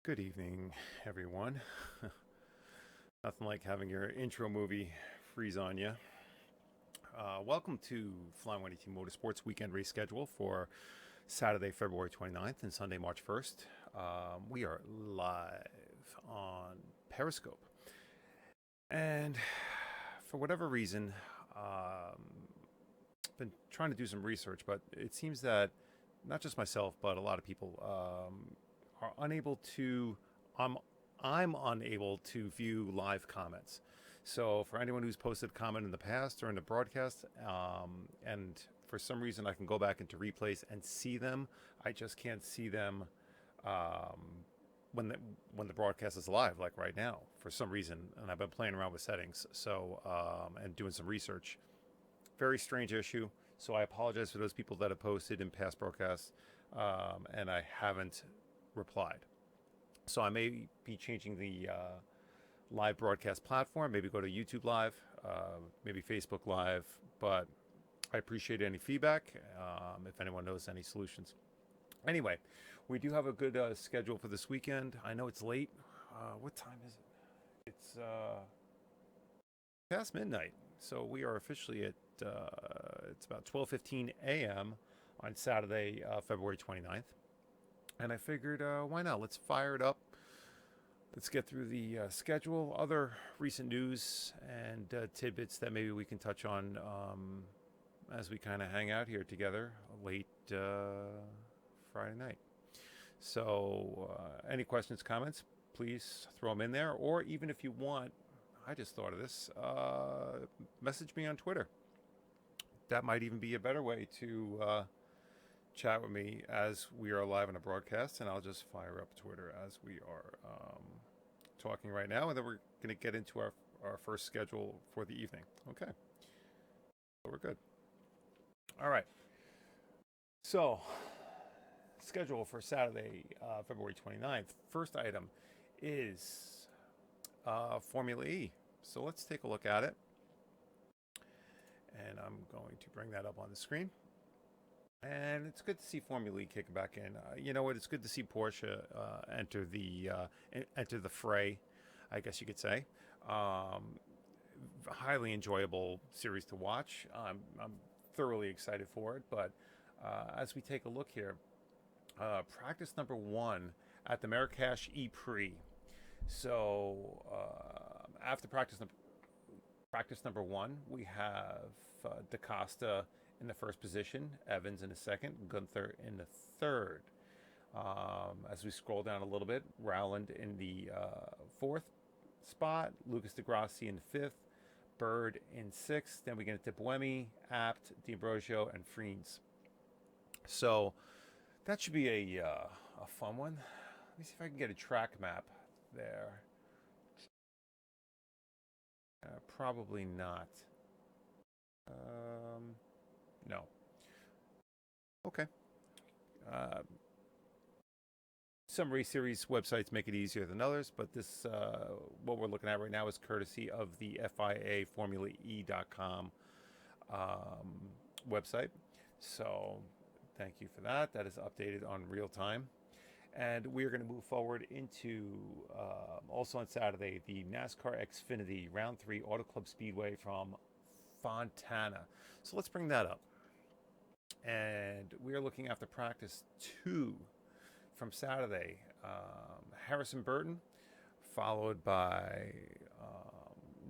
Good evening, everyone. Nothing like having your intro movie freeze on you. Welcome to Flyin18T Motorsports weekend race schedule for Saturday, February 29th and Sunday, March 1st. We are live on Periscope. And for whatever reason, I've been trying to do some research, but it seems that not just myself, but a lot of people are unable to. I'm unable to view live comments. So for anyone who's posted a comment in the past or in the broadcast, and for some reason I can go back into replays and see them, I just can't see them um, when the broadcast is live, like right now, for some reason. And I've been playing around with settings, and doing some research. Very strange issue. So I apologize for those people that have posted in past broadcasts, and I haven't replied. So I may be changing the live broadcast platform. Maybe go to YouTube Live, maybe Facebook Live. But I appreciate any feedback. If anyone knows any solutions. Anyway, we do have a good schedule for this weekend. I know it's late. What time is it? It's past midnight. So we are officially at it's about 12:15 a.m. on Saturday, February 29th. And I figured, why not? Let's fire it up. Let's get through the schedule, other recent news, and tidbits that maybe we can touch on as we kind of hang out here together late Friday night. So, any questions, comments, please throw them in there. Or even if you want, I just thought of this, message me on Twitter. That might even be a better way to chat with me as we are live on a broadcast, and I'll just fire up Twitter as we are talking right now, and then we're going to get into our first schedule for the evening. Okay, so we're good. All right, so schedule for Saturday, February 29th. First item is Formula E. So let's take a look at it, and I'm going to bring that up on the screen. And it's good to see Formula E kicking back in. You know what? It's good to see Porsche enter the fray, I guess you could say. Highly enjoyable series to watch. I'm thoroughly excited for it. But as we take a look here, practice number 1 at the Marrakesh E-Prix. So after practice number 1, we have DaCosta in the first position, Evans in the second, Gunther in the third. As we scroll down a little bit, Rowland in the fourth spot, Lucas Degrassi in the fifth, Bird in sixth. Then we get into Buemi, Abt, D'Ambrosio, and Friens. So that should be a fun one. Let me see if I can get a track map there. Probably not. No. Okay. Some race series websites make it easier than others, but this, what we're looking at right now, is courtesy of the FIA Formula-E.com website. So thank you for that. That is updated on real time. And we're going to move forward into, also on Saturday, the NASCAR Xfinity Round 3 Auto Club Speedway from Fontana. So let's bring that up. And we are looking after practice 2 from Saturday. Harrison Burton, followed by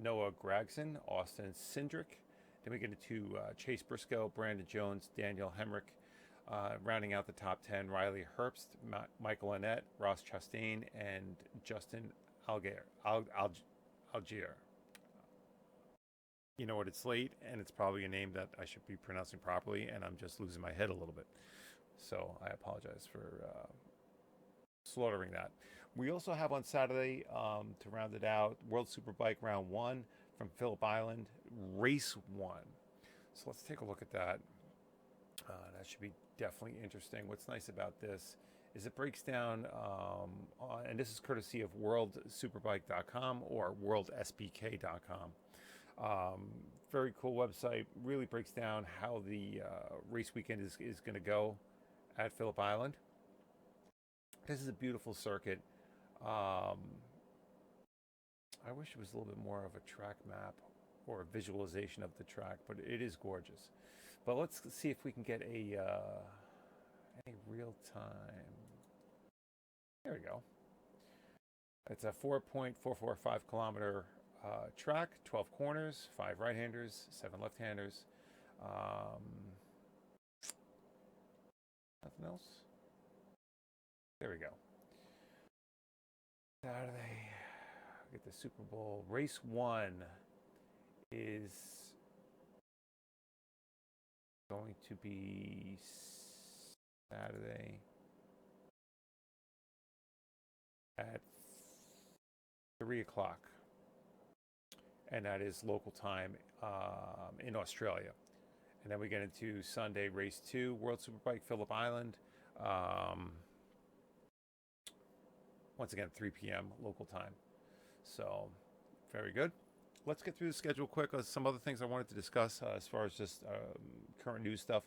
Noah Gragson, Austin Cindric. Then we get into Chase Briscoe, Brandon Jones, Daniel Hemrick. Rounding out the top 10, Riley Herbst, Michael Annett, Ross Chastain, and Justin Algier. You know what, it's late, and it's probably a name that I should be pronouncing properly, and I'm just losing my head a little bit. So I apologize for slaughtering that. We also have on Saturday, to round it out, World Superbike Round 1 from Phillip Island, Race 1. So let's take a look at that. That should be definitely interesting. What's nice about this is it breaks down, and this is courtesy of worldsuperbike.com or worldsbk.com. Very cool website. Really breaks down how the race weekend is going to go at Phillip Island. This is a beautiful circuit. Um, I wish it was a little bit more of a track map or a visualization of the track, but it is gorgeous. But let's see if we can get a real time. There we go. It's a 4.445 kilometer track, 12 corners, 5 right-handers, 7 left-handers. Nothing else? There we go. Saturday, get the Super Bowl. Race 1 is going to be Saturday at 3 o'clock. And that is local time in Australia. And then we get into Sunday, race 2, World Superbike, Phillip Island. Once again, 3 p.m. local time. So, very good. Let's get through the schedule quick. Some other things I wanted to discuss as far as just current news stuff.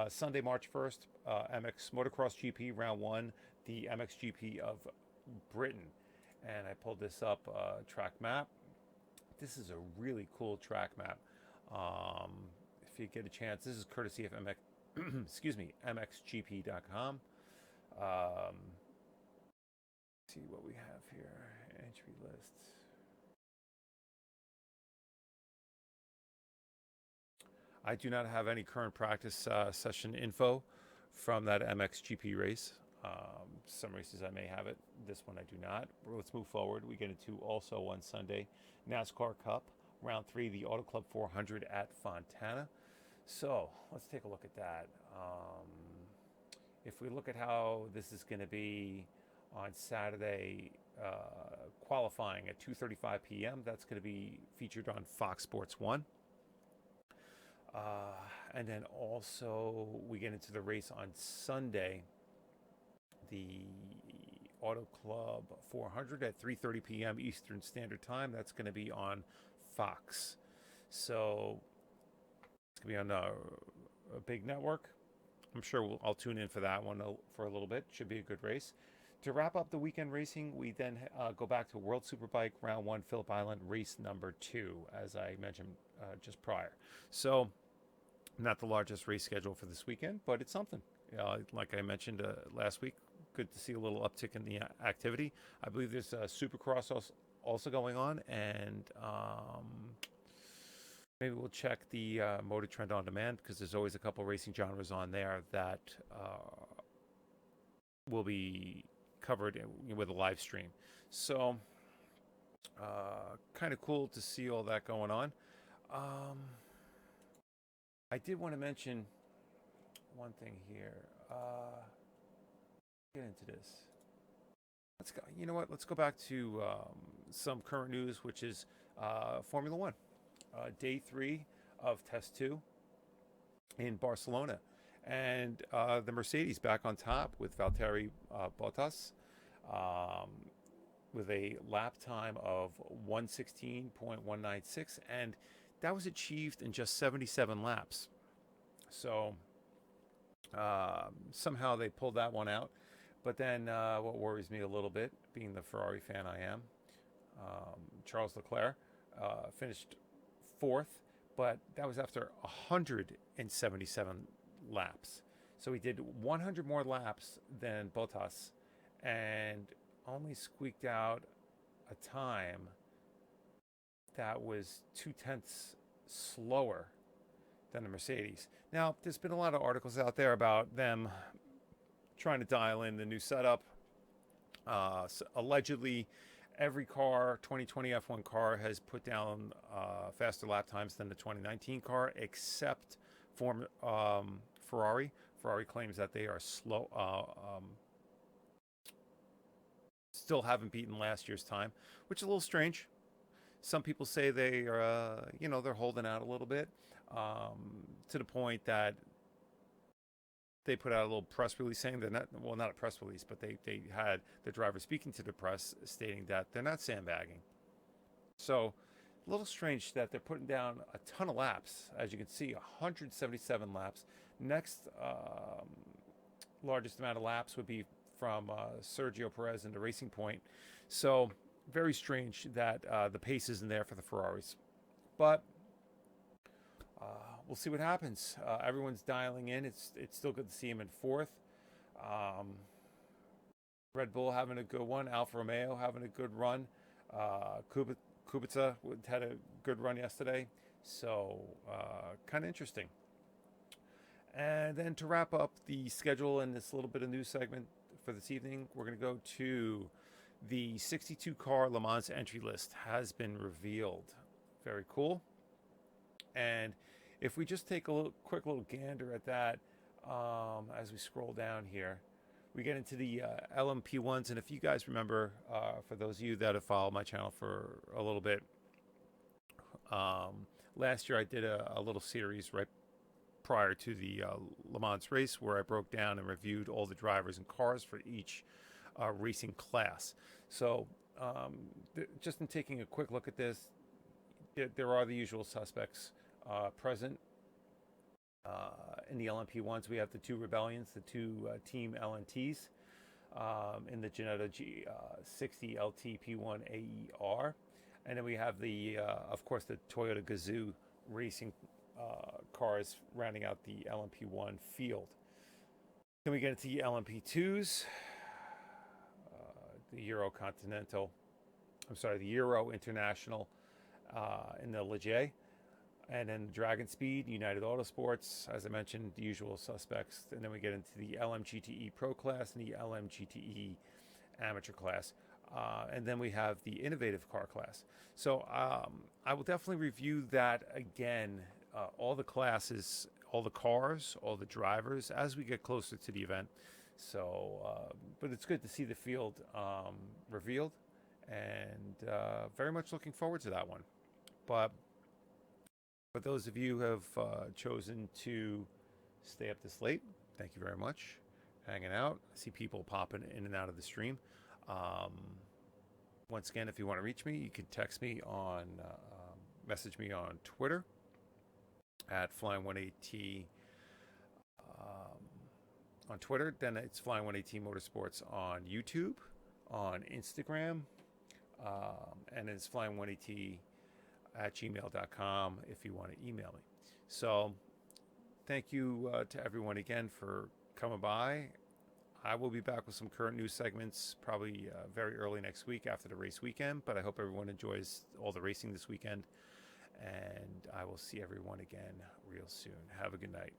Sunday, March 1st, MX Motocross GP Round 1, the MX GP of Britain. And I pulled this up, track map. This is a really cool track map. If you get a chance, this is courtesy of MX, excuse me, MXGP.com. See what we have here. Entry lists. I do not have any current practice session info from that MXGP race. Some races I may have it. This one I do not. Let's move forward. We get into also on Sunday, NASCAR Cup, Round 3, the Auto Club 400 at Fontana. So let's take a look at that. If we look at how this is going to be on Saturday, qualifying at 2:35 p.m., that's going to be featured on Fox Sports 1. And then also we get into the race on Sunday, the Auto Club 400 at 3:30 p.m. Eastern Standard Time. That's going to be on Fox. So it's going to be on a big network. I'm sure I'll tune in for that one for a little bit. Should be a good race. To wrap up the weekend racing, we then go back to World Superbike Round 1, Phillip Island, race number 2, as I mentioned just prior. So, not the largest race schedule for this weekend, but it's something. Like I mentioned last week, good to see a little uptick in the activity. I believe there's a Supercross also going on, and maybe we'll check the Motor Trend on Demand, because there's always a couple racing genres on there that will be covered with a live stream. So, kind of cool to see all that going on. I did want to mention one thing here. Get into this. Let's go. You know what? Let's go back to some current news, which is Formula One. Day 3 of Test 2 in Barcelona. And the Mercedes back on top with Valtteri Bottas with a lap time of 1:16.196, and that was achieved in just 77 laps. So somehow they pulled that one out. But then what worries me a little bit, being the Ferrari fan I am, Charles Leclerc finished 4th, but that was after 177 laps. So he did 100 more laps than Bottas and only squeaked out a time that was 0.2 slower than the Mercedes. Now, there's been a lot of articles out there about them trying to dial in the new setup. So allegedly, every car, 2020 F1 car, has put down faster lap times than the 2019 car, except for Ferrari. Ferrari claims that they are slow, still haven't beaten last year's time, which is a little strange. Some people say they are, they're holding out a little bit, to the point that they put out a little press release saying they're not, well, not a press release, but they had the driver speaking to the press stating that they're not sandbagging. So a little strange that they're putting down a ton of laps. As you can see, 177 laps. Next largest amount of laps would be from Sergio Perez into Racing Point. So very strange that the pace isn't there for the Ferraris. But we'll see what happens. Everyone's dialing in. It's still good to see him in fourth. Red Bull having a good one. Alfa Romeo having a good run. Kubica had a good run yesterday. So kind of interesting. And then to wrap up the schedule and this little bit of news segment for this evening, we're going to go to the 62-car Le Mans entry list has been revealed. Very cool. And if we just take a quick little gander at that as we scroll down here, we get into the LMP1s. And if you guys remember, for those of you that have followed my channel for a little bit, last year I did a little series right prior to the Le Mans race where I broke down and reviewed all the drivers and cars for each racing class. So just in taking a quick look at this, there are the usual suspects present. In the LMP1s, we have the two Rebellions, the two Team LNTs, in the Ginetta G60 LT P1 AER. And then we have the, of course, the Toyota Gazoo racing cars rounding out the LMP1 field. Then we get into the LMP2s, the Euro International in the Ligier. And then Dragon Speed, United Autosports, as I mentioned, the usual suspects. And then we get into the LMGTE Pro Class and the LMGTE Amateur Class. And then we have the Innovative Car Class. So I will definitely review that again, all the classes, all the cars, all the drivers, as we get closer to the event. So, but it's good to see the field revealed, and very much looking forward to that one. But for those of you who have chosen to stay up this late, thank you very much. Hanging out. I see people popping in and out of the stream. Once again, if you want to reach me, you can text me on, message me on Twitter at Flyin18T on Twitter. Then it's Flyin18T Motorsports on YouTube, on Instagram, and it's Flyin18T at gmail.com if you want to email me. So thank you to everyone again for coming by. I will be back with some current news segments probably very early next week after the race weekend, but I hope everyone enjoys all the racing this weekend, and I will see everyone again real soon. Have a good night.